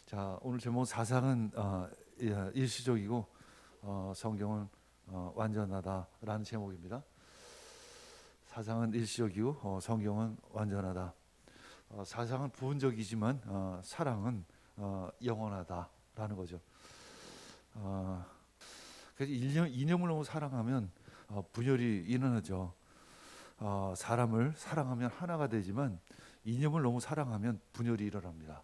자, 오늘 제목 사상은 일시적이고 성경은 완전하다라는 제목입니다. 사상은 일시적이고 성경은 완전하다. 사상은 부분적이지만 사랑은 영원하다라는 거죠. 그래서 이념을 너무 사랑하면 분열이 일어나죠. 사람을 사랑하면 하나가 되지만 이념을 너무 사랑하면 분열이 일어납니다.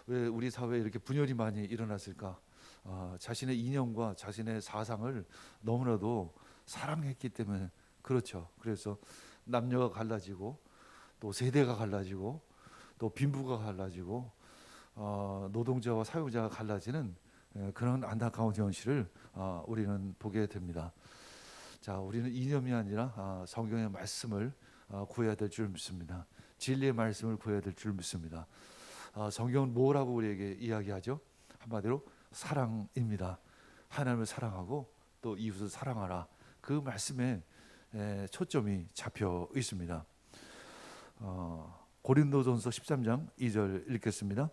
왜 우리 사회에 이렇게 분열이 많이 일어났을까? 자신의 이념과 자신의 사상을 너무나도 사랑했기 때문에 그렇죠. 그래서 남녀가 갈라지고 또 세대가 갈라지고 또 빈부가 갈라지고 노동자와 사용자가 갈라지는 그런 안타까운 현실을 우리는 보게 됩니다. 자, 우리는 이념이 아니라 성경의 말씀을 구해야 될 줄 믿습니다. 진리의 말씀을 구해야 될 줄 믿습니다. 성경은 뭐라고 우리에게 이야기하죠? 한마디로 사랑입니다. 하나님을 사랑하고 또 이웃을 사랑하라. 그 말씀에 초점이 잡혀 있습니다. 고린도전서 13장 2절 읽겠습니다.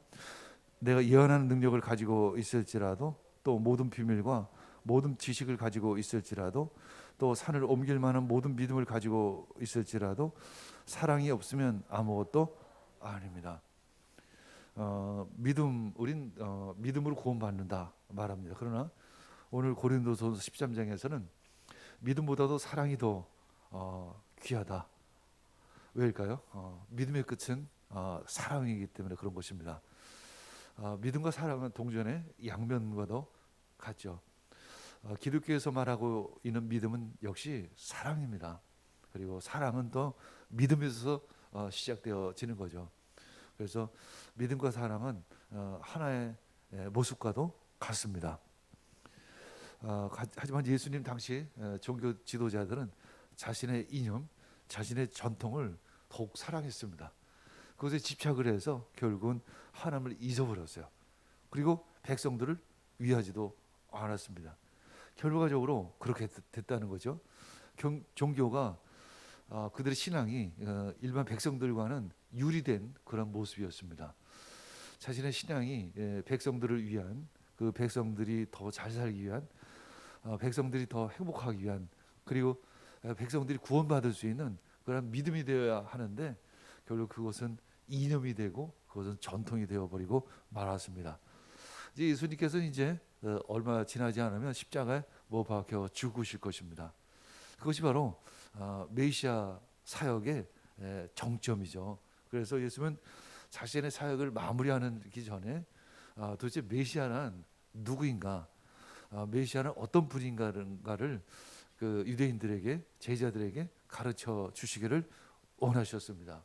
내가 예언하는 능력을 가지고 있을지라도 또 모든 비밀과 모든 지식을 가지고 있을지라도 또 산을 옮길 만한 모든 믿음을 가지고 있을지라도 사랑이 없으면 아무것도 아닙니다. 우린 믿음으로 구원받는다 말합니다. 그러나 오늘 고린도전서 13장에서는 믿음보다도 사랑이 더 귀하다. 왜일까요? 믿음의 끝은 사랑이기 때문에 그런 것입니다. 믿음과 사랑은 동전의 양면과도 같죠. 기독교에서 말하고 있는 믿음은 역시 사랑입니다. 그리고 사랑은 또 믿음에서 시작되어지는 거죠. 그래서 믿음과 사랑은 하나의 모습과도 같습니다. 하지만 예수님 당시 종교 지도자들은 자신의 이념, 자신의 전통을 더욱 사랑했습니다. 그것에 집착을 해서 결국은 하나님을 잊어버렸어요. 그리고 백성들을 위하지도 않았습니다. 결과적으로 그렇게 됐다는 거죠. 종교가 그들의 신앙이 일반 백성들과는 유리된 그런 모습이었습니다. 자신의 신앙이 백성들을 위한, 그 백성들이 더 잘 살기 위한, 백성들이 더 행복하기 위한, 그리고 백성들이 구원받을 수 있는 그런 믿음이 되어야 하는데 결국 그것은 이념이 되고 그것은 전통이 되어버리고 말았습니다. 이제 예수님께서는 이제 얼마 지나지 않으면 십자가에 못 박혀 죽으실 것입니다. 그것이 바로 메시아 사역의 정점이죠. 그래서 예수님은 자신의 사역을 마무리하기 전에 도대체 메시아는 누구인가, 메시아는 어떤 분인가를 그 유대인들에게, 제자들에게 가르쳐 주시기를 원하셨습니다.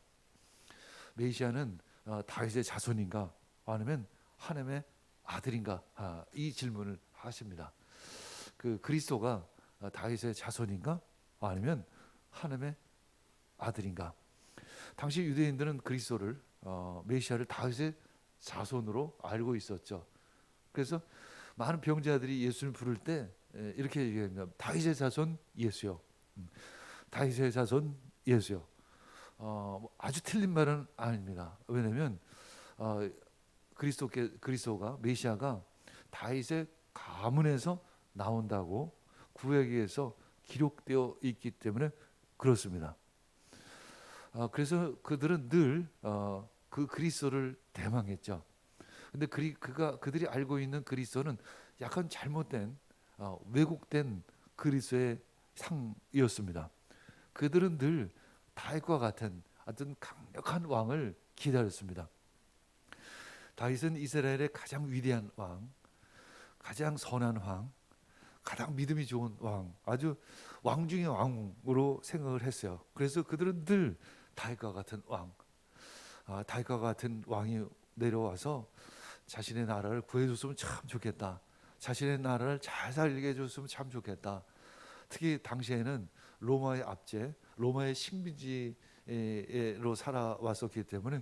메시아는 다윗의 자손인가 아니면 하나님의 아들인가, 이 질문을 하십니다. 그 그리스도가 다윗의 자손인가 아니면 하나님의 아들인가. 당시 유대인들은 그리스도를 메시아를 다윗의 자손으로 알고 있었죠. 그래서 많은 병자들이 예수를 부를 때 이렇게 얘기합니다. 다윗의 자손 예수요. 다윗의 자손 예수요. 아주 틀린 말은 아닙니다. 왜냐하면 그리스도가 메시아가 다윗의 가문에서 나온다고 구약에서 기록되어 있기 때문에 그렇습니다. 그래서 그들은 늘 그 그리스도를 대망했죠. 근데 그들이 알고 있는 그리스도는 약간 잘못된 왜곡된 그리스도의 상이었습니다. 그들은 늘 다윗과 같은 어떤 강력한 왕을 기다렸습니다. 다윗은 이스라엘의 가장 위대한 왕, 가장 선한 왕, 가장 믿음이 좋은 왕, 아주 왕 중의 왕으로 생각을 했어요. 그래서 그들은 늘 다윗과 같은 왕, 다윗과 같은 왕이 내려와서 자신의 나라를 구해줬으면 참 좋겠다. 자신의 나라를 잘 살게 해줬으면 참 좋겠다. 특히 당시에는 로마의 압제, 로마의 식민지로 살아왔었기 때문에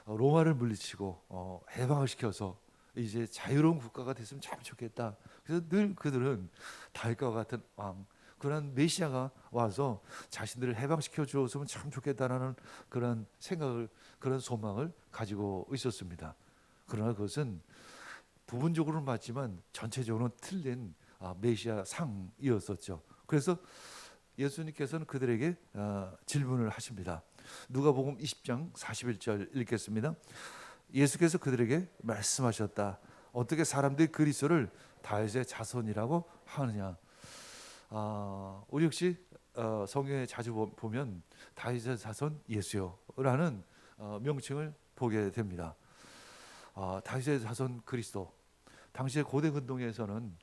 로마를 물리치고 해방을 시켜서 이제 자유로운 국가가 됐으면 참 좋겠다. 그래서 늘 그들은 다윗과 같은 왕, 그런 메시아가 와서 자신들을 해방시켜 주었으면 참 좋겠다라는 그런 생각을, 그런 소망을 가지고 있었습니다. 그러나 그것은 부분적으로는 맞지만 전체적으로는 틀린 메시아 상이었었죠. 그래서 예수님께서는 그들에게 질문을 하십니다. 누가복음 20장 41절 읽겠습니다. 예수께서 그들에게 말씀하셨다. 어떻게 사람들이 그리스도를 다윗의 자손이라고 하느냐. 우리 역시 성경에 자주 보면 다윗의 자손 예수요라는 명칭을 보게 됩니다. 다윗의 자손 그리스도. 당시의 고대 근동에서는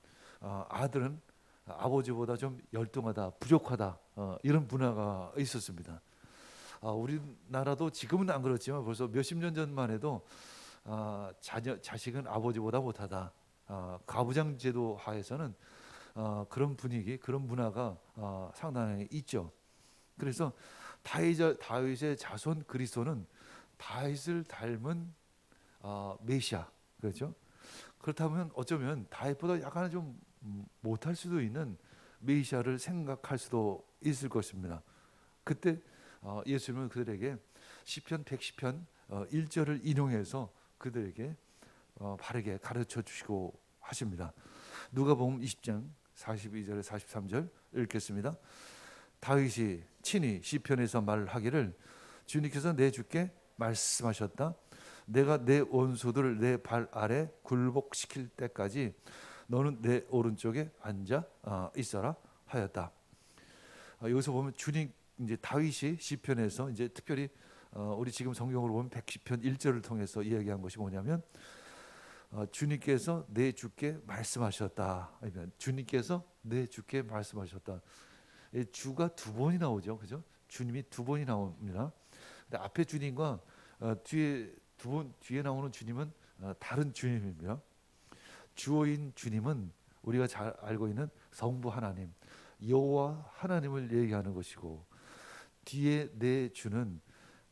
아들은 아버지보다 좀 열등하다, 부족하다, 이런 문화가 있었습니다. 우리나라도 지금은 안 그렇지만 벌써 몇십 년 전만 해도 자식은 아버지보다 못하다. 가부장 제도 하에서는 그런 분위기, 그런 문화가 상당히 있죠. 그래서 다윗의 자손 그리스도는 다윗을 닮은 메시아, 그렇죠? 그렇다면 어쩌면 다윗보다 약간 좀 못할 수도 있는 메시아를 생각할 수도 있을 것입니다. 그때 예수님은 그들에게 시편 110편 1절을 인용해서 그들에게 바르게 가르쳐 주시고 하십니다. 누가복음 20장 42절 43절 읽겠습니다. 다윗이 친히 시편에서 말하기를 주님께서 내 주께 말씀하셨다. 내가 내 원수들을 내 발 아래 굴복시킬 때까지 너는 내 오른쪽에 앉아 있어라 하였다. 여기서 보면 주님 이제 다윗이 시편에서 이제 특별히 우리 지금 성경으로 보면 110편 1절을 통해서 이야기한 것이 뭐냐면 주님께서 내 주께 말씀하셨다. 주님께서 내 주께 말씀하셨다. 주가 두 번이 나오죠, 그죠? 주님이 두 번이 나옵니다. 근데 앞에 주님과 뒤에 나오는 주님은 다른 주님입니다. 주어인 주님은 우리가 잘 알고 있는 성부 하나님, 여호와 하나님을 얘기하는 것이고, 뒤에 내 주는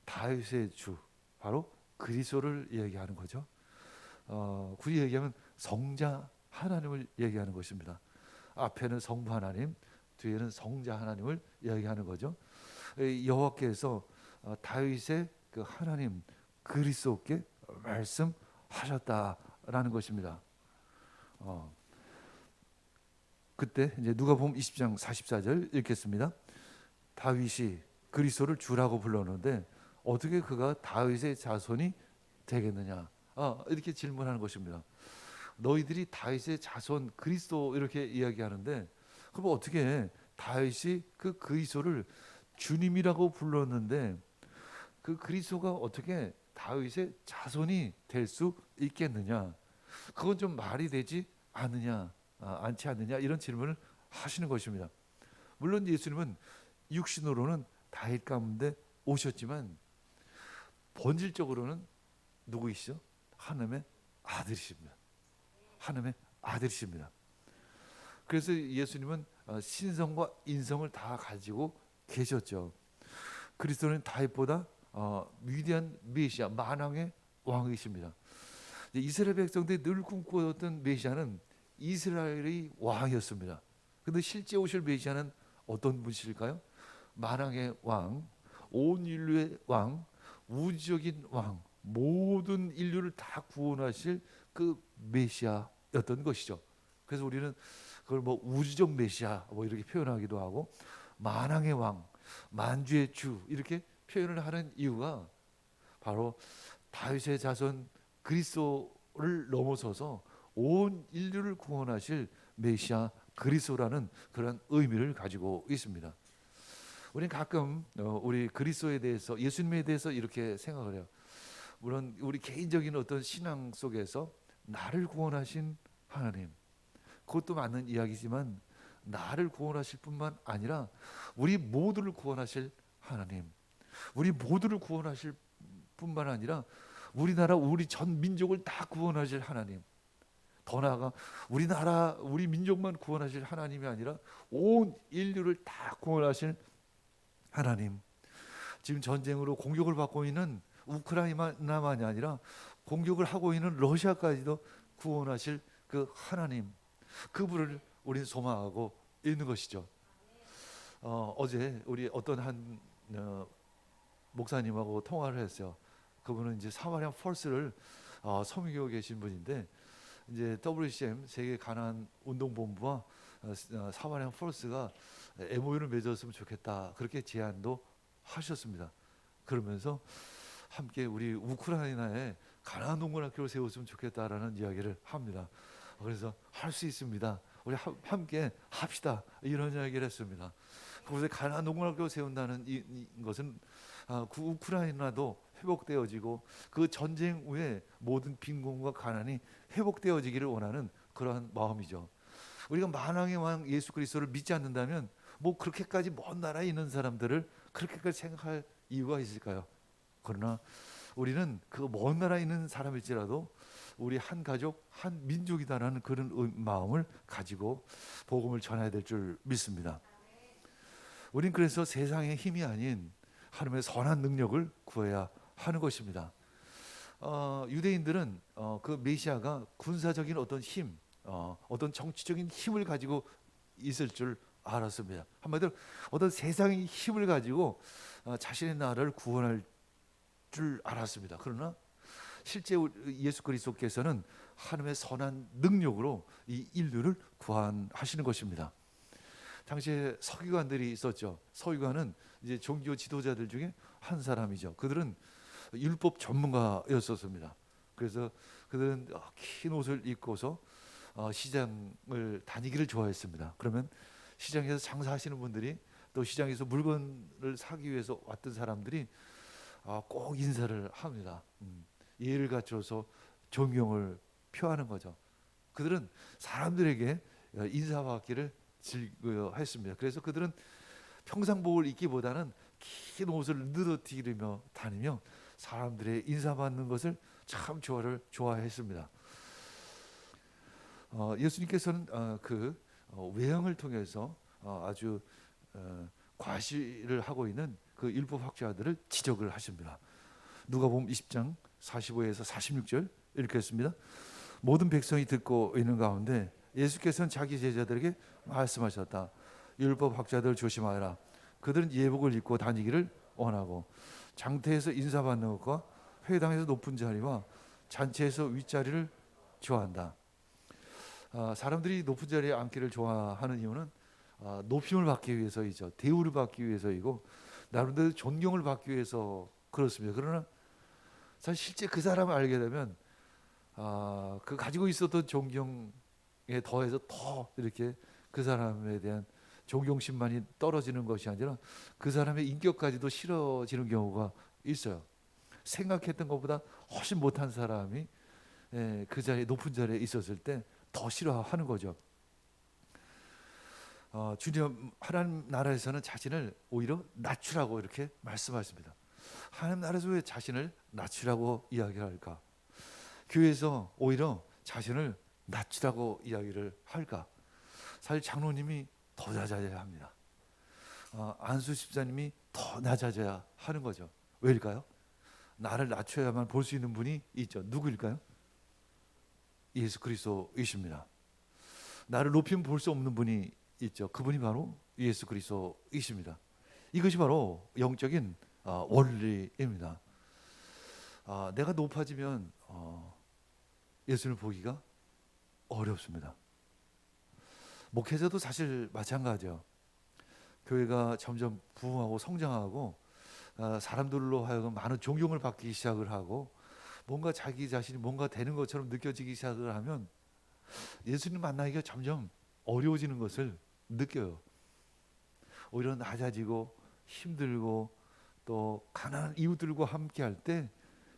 다윗의 주, 바로 그리스도를 얘기하는 거죠. 굳이 얘기하면 성자 하나님을 얘기하는 것입니다. 앞에는 성부 하나님, 뒤에는 성자 하나님을 얘기하는 거죠. 여호와께서 다윗의 그 하나님 그리스도께 말씀하셨다라는 것입니다. 그때 이제 누가복음 20장 44절 읽겠습니다. 다윗이 그리스도를 주라고 불렀는데 어떻게 그가 다윗의 자손이 되겠느냐? 이렇게 질문하는 것입니다. 너희들이 다윗의 자손 그리스도 이렇게 이야기하는데 그럼 어떻게 다윗이 그 그리스도를 주님이라고 불렀는데 그 그리스도가 어떻게 다윗의 자손이 될 수 있겠느냐? 그건 좀 말이 되지 않지 않느냐? 이런 질문을 하시는 것입니다. 물론 예수님은 육신으로는 다윗 가운데 오셨지만 본질적으로는 누구이시죠? 하나님의 아들이십니다. 하나님의 아들이십니다. 그래서 예수님은 신성과 인성을 다 가지고 계셨죠. 그리스도는 다윗보다 위대한 메시아, 만왕의 왕이십니다. 이스라엘 백성들이 늘 꿈꾸었던 메시아는 이스라엘의 왕이었습니다. 그런데 실제 오실 메시아는 어떤 분이실까요? 만왕의 왕, 온 인류의 왕, 우주적인 왕, 모든 인류를 다 구원하실 그 메시아였던 것이죠. 그래서 우리는 그걸 뭐 우주적 메시아 뭐 이렇게 표현하기도 하고 만왕의 왕, 만주의 주 이렇게 표현을 하는 이유가 바로 다윗의 자손 그리스도를 넘어서서 온 인류를 구원하실 메시아 그리스도라는 그런 의미를 가지고 있습니다. 우리는 가끔 우리 그리스도에 대해서, 예수님에 대해서 이렇게 생각을 해요. 물론 우리 개인적인 어떤 신앙 속에서 나를 구원하신 하나님, 그것도 맞는 이야기지만 나를 구원하실 뿐만 아니라 우리 모두를 구원하실 하나님, 우리 모두를 구원하실 뿐만 아니라 우리나라 우리 전 민족을 다 구원하실 하나님, 더 나아가 우리나라 우리 민족만 구원하실 하나님이 아니라 온 인류를 다 구원하실 하나님, 지금 전쟁으로 공격을 받고 있는 우크라이나만이 아니라 공격을 하고 있는 러시아까지도 구원하실 그 하나님, 그분을 우리는 소망하고 있는 것이죠. 어제 우리 어떤 한 목사님하고 통화를 했어요. 그분은 이제 사마리아 펄스를 섬기고 계신 분인데 이제 WCM 세계 가난 운동본부와 사마리안 폴스가 MOU를 맺었으면 좋겠다 그렇게 제안도 하셨습니다. 그러면서 함께 우리 우크라이나에 가나안 동문학교를 세웠으면 좋겠다라는 이야기를 합니다. 그래서 할 수 있습니다. 우리 함께 합시다 이런 이야기를 했습니다. 그래서 가나안 동문학교 세운다는 것은 그 우크라이나도 회복되어지고 그 전쟁 후에 모든 빈곤과 가난이 회복되어지기를 원하는 그러한 마음이죠. 우리가 만왕의 왕 예수 그리스도를 믿지 않는다면 뭐 그렇게까지 먼 나라에 있는 사람들을 그렇게까지 생각할 이유가 있을까요? 그러나 우리는 그 먼 나라에 있는 사람일지라도 우리 한 가족, 한 민족이다라는 그런 마음을 가지고 복음을 전해야 될 줄 믿습니다. 우린 그래서 세상의 힘이 아닌 하나님의 선한 능력을 구해야 하는 것입니다. 유대인들은 그 메시아가 군사적인 어떤 힘, 어떤 정치적인 힘을 가지고 있을 줄 알았습니다. 한마디로 어떤 세상의 힘을 가지고 자신의 나라를 구원할 줄 알았습니다. 그러나 실제 예수 그리스도께서는 하나님의 선한 능력으로 이 인류를 구원하시는 것입니다. 당시에 서기관들이 있었죠. 서기관은 이제 종교 지도자들 중에 한 사람이죠. 그들은 율법 전문가였었습니다. 그래서 그들은 긴 옷을 입고서 시장을 다니기를 좋아했습니다. 그러면 시장에서 장사하시는 분들이 또 시장에서 물건을 사기 위해서 왔던 사람들이 꼭 인사를 합니다. 예를 갖춰서 존경을 표하는 거죠. 그들은 사람들에게 인사받기를 즐거워했습니다. 그래서 그들은 평상복을 입기보다는 긴 옷을 늘어뜨리며 다니며 사람들의 인사받는 것을 참 좋아했습니다. 예수님께서는 그 외형을 통해서 아주 과시를 하고 있는 그 율법 학자들을 지적을 하십니다. 누가복음 20장 45에서 46절 읽겠습니다. 모든 백성이 듣고 있는 가운데 예수께서는 자기 제자들에게 말씀하셨다. 율법 학자들 조심하라. 그들은 예복을 입고 다니기를 원하고 장태에서 인사받는 것과 회당에서 높은 자리와 잔치에서 윗자리를 좋아한다. 사람들이 높은 자리에 앉기를 좋아하는 이유는 높임을 받기 위해서이죠. 대우를 받기 위해서이고 나름대로 존경을 받기 위해서 그렇습니다. 그러나 사실 실제 그 사람을 알게 되면 그 가지고 있었던 존경에 더해서 더 이렇게 그 사람에 대한 존경심만이 떨어지는 것이 아니라 그 사람의 인격까지도 싫어지는 경우가 있어요. 생각했던 것보다 훨씬 못한 사람이 그 자리에 높은 자리에 있었을 때 더 싫어하는 거죠. 주님 하나님 나라에서는 자신을 오히려 낮추라고 이렇게 말씀하십니다. 하나님 나라에서 왜 자신을 낮추라고 이야기할까? 교회에서 오히려 자신을 낮추라고 이야기를 할까? 사실 장로님이 더 낮아져야 합니다. 안수 집사님이 더 낮아져야 하는 거죠. 왜일까요? 나를 낮춰야만 볼 수 있는 분이 있죠. 누구일까요? 예수 그리스도이십니다. 나를 높이면 볼 수 없는 분이 있죠. 그분이 바로 예수 그리스도이십니다. 이것이 바로 영적인 원리입니다. 내가 높아지면 예수를 보기가 어렵습니다. 목회자도 사실 마찬가지죠. 교회가 점점 부흥하고 성장하고 사람들로 하여금 많은 존경을 받기 시작을 하고 뭔가 자기 자신이 뭔가 되는 것처럼 느껴지기 시작을 하면 예수님 만나기가 점점 어려워지는 것을 느껴요. 오히려 낮아지고 힘들고 또 가난한 이웃들과 함께 할 때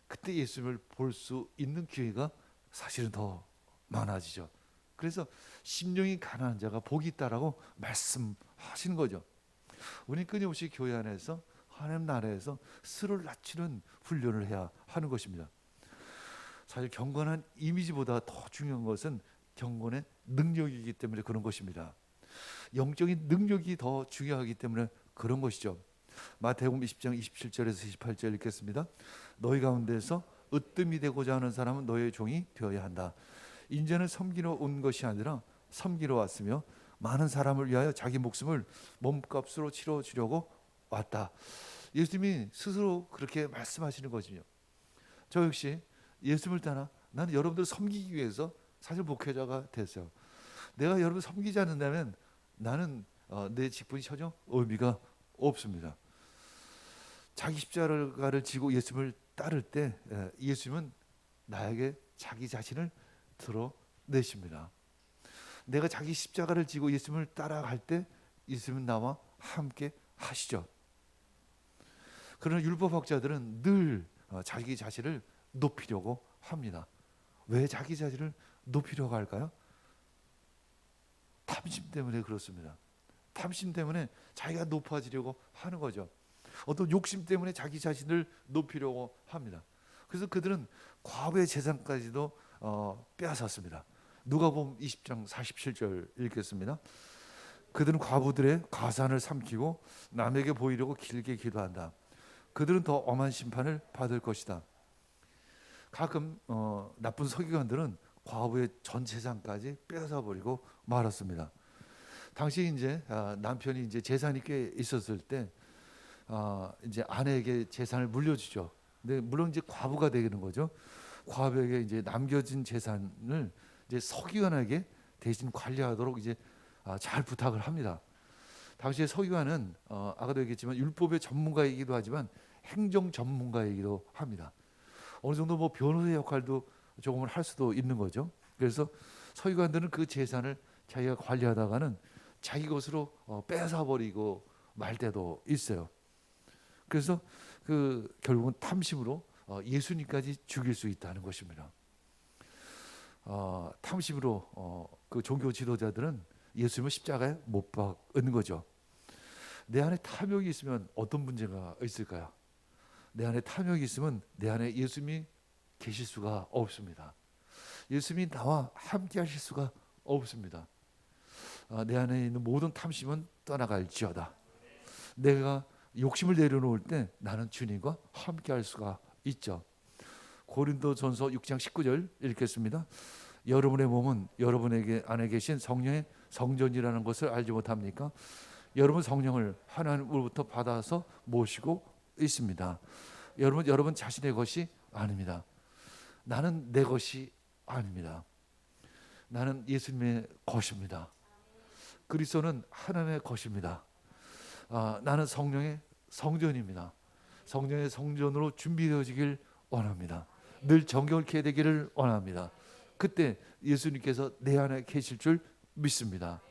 그때 예수님을 볼 수 있는 기회가 사실은 더 많아지죠. 그래서 심령이 가난한 자가 복이 있다라고 말씀하시는 거죠. 우리는 끊임없이 교회 안에서 하나님 나라에서 스스로를 낮추는 훈련을 해야 하는 것입니다. 사실 경건한 이미지보다 더 중요한 것은 경건의 능력이기 때문에 그런 것입니다. 영적인 능력이 더 중요하기 때문에 그런 것이죠. 마태복음 20장 27절에서 28절 읽겠습니다. 너희 가운데서 으뜸이 되고자 하는 사람은 너의 종이 되어야 한다. 인자는 섬기러 온 것이 아니라 섬기러 왔으며 많은 사람을 위하여 자기 목숨을 몸값으로 치러주려고 왔다. 예수님이 스스로 그렇게 말씀하시는 거죠. 저 역시 예수님을 따라 나는 여러분들 섬기기 위해서 사실 목회자가 됐어요. 내가 여러분 섬기지 않는다면 나는 내 직분이 전혀 의미가 없습니다. 자기 십자가를 지고 예수님을 따를 때 예수님은 나에게 자기 자신을 드러내십니다. 내가 자기 십자가를 지고 예수님을 따라갈 때 예수님은 나와 함께 하시죠. 그러나 율법학자들은 늘 자기 자신을 높이려고 합니다. 왜 자기 자신을 높이려고 할까요? 탐심 때문에 그렇습니다. 탐심 때문에 자기가 높아지려고 하는 거죠. 어떤 욕심 때문에 자기 자신을 높이려고 합니다. 그래서 그들은 과부의 재산까지도 빼앗았습니다. 누가복음 20장 47절 읽겠습니다. 그들은 과부들의 가산을 삼키고 남에게 보이려고 길게 기도한다. 그들은 더 엄한 심판을 받을 것이다. 가끔 나쁜 서기관들은 과부의 전 재산까지 빼앗아 버리고 말았습니다. 당시 이제 남편이 이제 재산이 꽤 있었을 때 이제 아내에게 재산을 물려주죠. 근데 물론 이제 과부가 되는 거죠. 과부에게 이제 남겨진 재산을 이제 서기관에게 대신 관리하도록 이제 잘 부탁을 합니다. 당시에 서기관은 아까도 얘기했지만 율법의 전문가이기도 하지만 행정 전문가이기도 합니다. 어느 정도 뭐 변호사 역할도 조금은 할 수도 있는 거죠. 그래서 서기관들은 그 재산을 자기가 관리하다가는 자기 것으로 뺏어 버리고 말 때도 있어요. 그래서 그 결국은 탐심으로 예수님까지 죽일 수 있다는 것입니다. 탐심으로 그 종교 지도자들은 예수님을 십자가에 못 박은 거죠. 내 안에 탐욕이 있으면 어떤 문제가 있을까요? 내 안에 탐욕이 있으면 내 안에 예수님이 계실 수가 없습니다. 예수님이 나와 함께 하실 수가 없습니다. 내 안에 있는 모든 탐심은 떠나갈지어다. 내가 욕심을 내려놓을 때 나는 주님과 함께 할 수가 있죠. 고린도전서 6장 19절 읽겠습니다. 여러분의 몸은 여러분에게 안에 계신 성령의 성전이라는 것을 알지 못합니까? 여러분 성령을 하나님으로부터 받아서 모시고 있습니다. 여러분 자신의 것이 아닙니다. 나는 내 것이 아닙니다. 나는 예수님의 것입니다. 그리스도는 하나님의 것입니다. 나는 성령의 성전입니다. 성령의 성전으로 준비되어지길 원합니다. 늘 정결케 되기를 원합니다. 그때 예수님께서 내 안에 계실 줄 믿습니다.